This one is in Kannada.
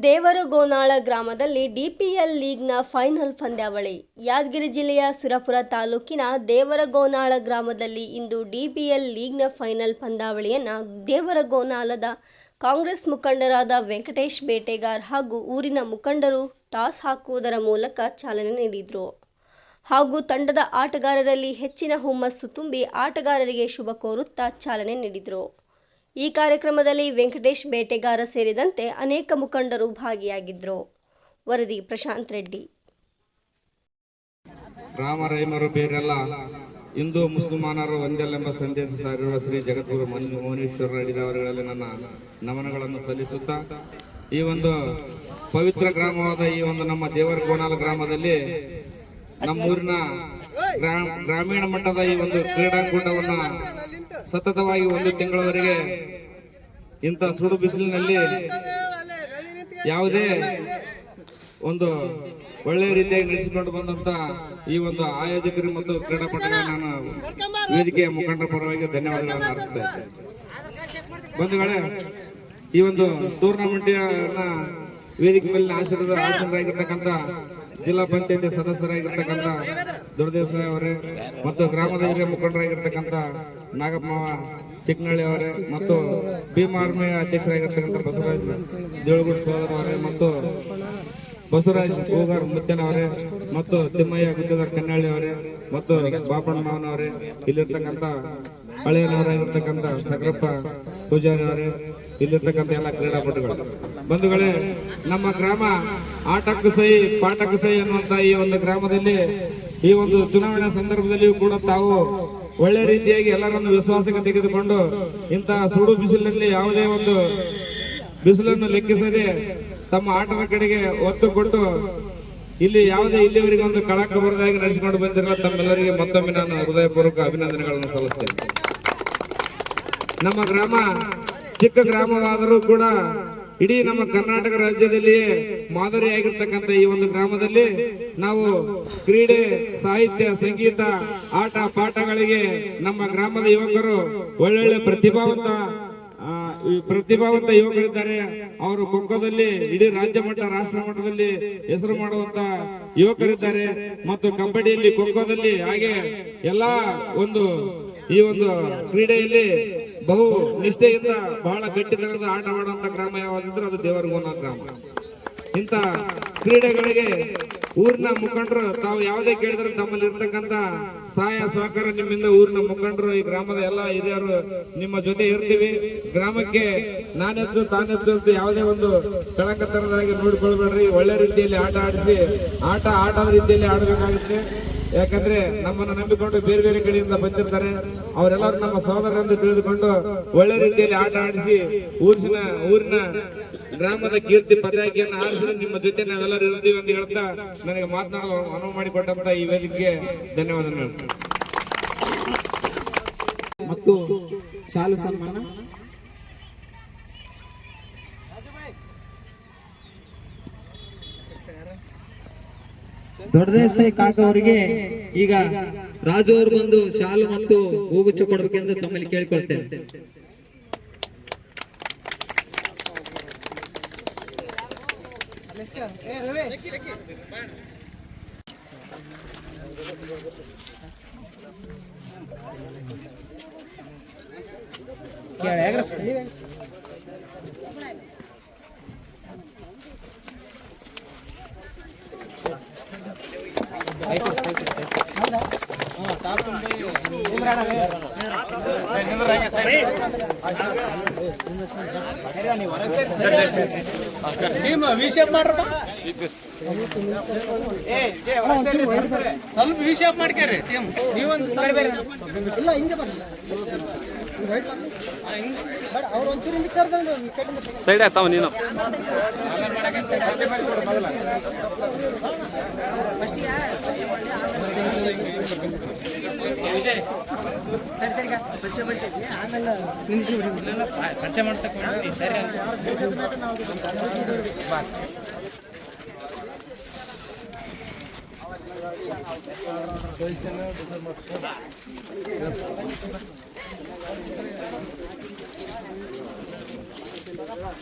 ದೇವರಗೋನಾಳ ಗ್ರಾಮದಲ್ಲಿ ಡಿಪಿಎಲ್ ಲೀಗ್ನ ಫೈನಲ್ ಪಂದ್ಯಾವಳಿ. ಯಾದಗಿರಿ ಜಿಲ್ಲೆಯ ಸುರಪುರ ತಾಲೂಕಿನ ದೇವರಗೋನಾಳ ಗ್ರಾಮದಲ್ಲಿ ಇಂದು ಡಿಪಿಎಲ್ ಲೀಗ್ನ ಫೈನಲ್ ಪಂದ್ಯಾವಳಿಯನ್ನು ದೇವರಗೋನಾಳದ ಕಾಂಗ್ರೆಸ್ ಮುಖಂಡರಾದ ವೆಂಕಟೇಶ್ ಬೇಟೆಗಾರ್ ಹಾಗೂ ಊರಿನ ಮುಖಂಡರು ಟಾಸ್ ಹಾಕುವುದರ ಮೂಲಕ ಚಾಲನೆ ನೀಡಿದರು ಹಾಗೂ ತಂಡದ ಆಟಗಾರರಲ್ಲಿ ಹೆಚ್ಚಿನ ಹುಮ್ಮಸ್ಸು ತುಂಬಿ ಆಟಗಾರರಿಗೆ ಶುಭ ಕೋರುತ್ತಾ ಚಾಲನೆ ನೀಡಿದರು. ಈ ಕಾರ್ಯಕ್ರಮದಲ್ಲಿ ವೆಂಕಟೇಶ್ ಬೇಟೆಗಾರ ಸೇರಿದಂತೆ ಅನೇಕ ಮುಖಂಡರು ಭಾಗಿಯಾಗಿದ್ದರು. ವರದಿ ಪ್ರಶಾಂತ್ ರೆಡ್ಡಿ. ರಾಮ ರೈಮರು ಬೇರೆಲ್ಲ ಹಿಂದೂ ಮುಸಲ್ಮಾನರು ಒಂದೆಲ್ಲೆಂಬ ಸಂದೇಶ ಸಾರಿರುವ ಶ್ರೀ ಜಗದ್ಗುರು ಮೌನೇಶ್ವರ ಅಡಿದವರುಗಳಲ್ಲಿ ನನ್ನ ನಮನಗಳನ್ನು ಸಲ್ಲಿಸುತ್ತಾ ಈ ಒಂದು ಪವಿತ್ರ ಗ್ರಾಮವಾದ ಈ ಒಂದು ನಮ್ಮ ದೇವರಗೋನಾಳ ಗ್ರಾಮದಲ್ಲಿ ನಮ್ಮೂರಿನ ಗ್ರಾಮೀಣ ಮಟ್ಟದ ಈ ಒಂದು ಕ್ರೀಡಾಕೂಟವನ್ನ ಸತತವಾಗಿ ಒಂದು ತಿಂಗಳವರೆಗೆ ಇಂಥ ಸುಡು ಬಿಸಿಲಿನಲ್ಲಿ ಯಾವುದೇ ಒಂದು ಒಳ್ಳೆಯ ರೀತಿಯಾಗಿ ನಡೆಸಿಕೊಂಡು ಬಂದಂತ ಈ ಒಂದು ಆಯೋಜಕರು ಮತ್ತು ಕ್ರೀಡಾಪಟುಗಳಿಗೆ ನಾನು ವೇದಿಕೆಯ ಮುಖಂಡರ ಪರವಾಗಿ ಧನ್ಯವಾದಗಳನ್ನು ಅರ್ಪಿಸುತ್ತೇನೆ. ಬಂಧುಗಳೇ, ಈ ಒಂದು ಟೂರ್ನಮೆಂಟ್ನ ವೇದಿಕೆ ಮೇಲೆ ಆಸೀನರಾಗಿರ್ತಕ್ಕಂಥ ಜಿಲ್ಲಾ ಪಂಚಾಯತಿ ಸದಸ್ಯರಾಗಿರ್ತಕ್ಕಂಥ ದುರ್ದೇಸಾಯಿ ಅವರೇ ಮತ್ತು ಗ್ರಾಮದ ಹಿರಿಯ ಮುಖಂಡರಾಗಿರ್ತಕ್ಕಂಥ ನಾಗಪ್ಪ ಚಿಕ್ಕನಹಳ್ಳಿ ಅವರೇ ಮತ್ತು ಭೀಮ ಆರ್ಮಿಯ ಅಧ್ಯಕ್ಷರಾಗಿರ್ತಕ್ಕಂಥ ಬಸವರಾಜ್ ದೇವಳಗುಡ್ ಸೋದರ ಅವರೇ ಮತ್ತು ಬಸವರಾಜ್ ಹೂಗಾರ್ ಮುತ್ತನವರೇ ಮತ್ತು ತಿಮ್ಮಯ್ಯ ಗುತ್ತೇದಾರ್ ಕನ್ನಳ್ಳಿ ಅವರೇ ಮತ್ತು ಬಾಪಣ್ಣ ಮಾವನವರೇ, ಇಲ್ಲಿರ್ತಕ್ಕಂಥ ಹಳೆಯನವರಾಗಿರ್ತಕ್ಕಂಥ ಸಕ್ರಪ್ಪ ಪೂಜಾರಿ ಅವರೇ, ಇಲ್ಲಿರ್ತಕ್ಕಂಥ ಎಲ್ಲ ಕ್ರೀಡಾಪಟುಗಳು. ಬಂಧುಗಳೇ, ನಮ್ಮ ಗ್ರಾಮ ಆಟಕ್ಕೂ ಸೈ ಪಾಠಕ್ಕೂ ಸೈ ಅನ್ನುವಂತ ಈ ಒಂದು ಗ್ರಾಮದಲ್ಲಿ ಈ ಒಂದು ಚುನಾವಣೆ ಸಂದರ್ಭದಲ್ಲಿಯೂ ಕೂಡ ತಾವು ಒಳ್ಳೆ ರೀತಿಯಾಗಿ ಎಲ್ಲರನ್ನು ವಿಶ್ವಾಸಕ್ಕೆ ತೆಗೆದುಕೊಂಡು ಇಂತಹ ಸುಡು ಬಿಸಿಲಿನಲ್ಲಿ ಯಾವುದೇ ಒಂದು ಬಿಸಿಲನ್ನು ಲೆಕ್ಕಿಸದೆ ತಮ್ಮ ಆಟದ ಕಡೆಗೆ ಒತ್ತು ಕೊಟ್ಟು ಇಲ್ಲಿ ಯಾವುದೇ ಇಲ್ಲಿವರೆಗೆ ಒಂದು ಕಳಕ ಬರದಾಗಿ ನಡೆಸಿಕೊಂಡು ಬಂದಿರುವ ತಮ್ಮೆಲ್ಲರಿಗೆ ಮತ್ತೊಮ್ಮೆ ನಾನು ಹೃದಯಪೂರ್ವಕ ಅಭಿನಂದನೆಗಳನ್ನು ಸಲ್ಲಿಸ್ತೇನೆ. ನಮ್ಮ ಗ್ರಾಮ ಚಿಕ್ಕ ಗ್ರಾಮವಾದರೂ ಕೂಡ ಇಡೀ ನಮ್ಮ ಕರ್ನಾಟಕ ರಾಜ್ಯದಲ್ಲಿಯೇ ಮಾದರಿಯಾಗಿರ್ತಕ್ಕಂಥ ಈ ಒಂದು ಗ್ರಾಮದಲ್ಲಿ ನಾವು ಕ್ರೀಡೆ, ಸಾಹಿತ್ಯ, ಸಂಗೀತ, ಆಟ ಪಾಠಗಳಿಗೆ ನಮ್ಮ ಗ್ರಾಮದ ಯುವಕರು ಒಳ್ಳೊಳ್ಳೆ ಪ್ರತಿಭಾವಂತ ಯುವಕರಿದ್ದಾರೆ. ಅವರು ಖೋಖೋದಲ್ಲಿ ಇಡೀ ರಾಜ್ಯ ಮಟ್ಟ, ರಾಷ್ಟ್ರ ಮಟ್ಟದಲ್ಲಿ ಹೆಸರು ಮಾಡುವಂತ ಯುವಕರಿದ್ದಾರೆ ಮತ್ತು ಕಬಡ್ಡಿಯಲ್ಲಿ, ಖೋಖೋದಲ್ಲಿ, ಹಾಗೆ ಎಲ್ಲಾ ಒಂದು ಈ ಒಂದು ಕ್ರೀಡೆಯಲ್ಲಿ ಬಹು ನಿಷ್ಠೆಯಿಂದ ಬಹಳ ಗಟ್ಟಿತನದ ಆಟವಾಡುವಂತ ಗ್ರಾಮ ಯಾವಾಗಿದ್ರೆ ಅದು ದೇವರಗೋನಾಳ ಗ್ರಾಮ. ಇಂಥ ಕ್ರೀಡೆಗಳಿಗೆ ಊರಿನ ಮುಖಂಡರು ತಾವು ಯಾವುದೇ ಕೇಳಿದ್ರೆ ತಮ್ಮಲ್ಲಿ ಇರ್ತಕ್ಕಂಥ ಸಹಾಯ ಸಹಕಾರ ನಿಮ್ಮಿಂದ ಊರಿನ ಮುಖಂಡರು, ಈ ಗ್ರಾಮದ ಎಲ್ಲ ಹಿರಿಯರು ನಿಮ್ಮ ಜೊತೆ ಇರ್ತೀವಿ. ಗ್ರಾಮಕ್ಕೆ ನಾನೆಚ್ಚು ತಾನೆಚ್ಚು ಅಂತ ಯಾವುದೇ ಒಂದು ಕಳಂಕತನದಾಗಿ ನೋಡಿಕೊಳ್ಬೇಡ್ರಿ. ಒಳ್ಳೆ ರೀತಿಯಲ್ಲಿ ಆಟ ಆಡಿಸಿ ಆಟದ ರೀತಿಯಲ್ಲಿ ಆಡಬೇಕಾಗುತ್ತೆ. ಯಾಕಂದ್ರೆ ನಮ್ಮನ್ನು ನಂಬಿಕೊಂಡು ಬೇರೆ ಬೇರೆ ಕಡೆಯಿಂದ ಬಂದಿರ್ತಾರೆ. ಅವರೆಲ್ಲರೂ ನಮ್ಮ ಸಹೋದರರೆಂದು ತಿಳಿದುಕೊಂಡು ಒಳ್ಳೆ ರೀತಿಯಲ್ಲಿ ಆಟ ಆಡಿಸಿ ಊರಿನ ಗ್ರಾಮದ ಕೀರ್ತಿ ಪತಾಕೆಯನ್ನು ಆರಿಸಿ ನಿಮ್ಮ ಜೊತೆ ನಾವೆಲ್ಲರೂ ಇರ್ತೀವಿ ಅಂತ ಹೇಳ್ತಾ ನನಗೆ ಮಾತನಾಡಲು ಅನುವು ಮಾಡಿಕೊಟ್ಟಂತ ಈ ವೇದಿಕೆಗೆ ಧನ್ಯವಾದಗಳು ಮತ್ತು ಶಾಲು ಸನ್ಮಾನ. ದೊಡ್ಡದೇಸಾಯಿ ಕಾಕ ಅವರಿಗೆ ಈಗ ರಾಜು ಅವರು ಬಂದು ಶಾಲು ಮತ್ತು ಹೂಗುಚ್ಚ ಕೊಡಬೇಕೆಂದು ತಮ್ಮಲ್ಲಿ ಕೇಳಿಕೊಳ್ತೇನೆ. ಸ್ವಲ್ಪ ವಿಶೇಷ ಮಾಡ್ಕ್ಯಾರಿ ಇಲ್ಲ ಹಿಂಗೆ ಬರಲ್ಲ ಅವ್ರು ಒಂಚೂರು ಹಿಂದಕ್ಕೆ ಸರ್ ಸೈಡ್ ಆಗ್ತಾವ ನೀನು ಪರಿಚಯ ಮಾಡ್ಸಕ್ ಸರಿ ಸರಿ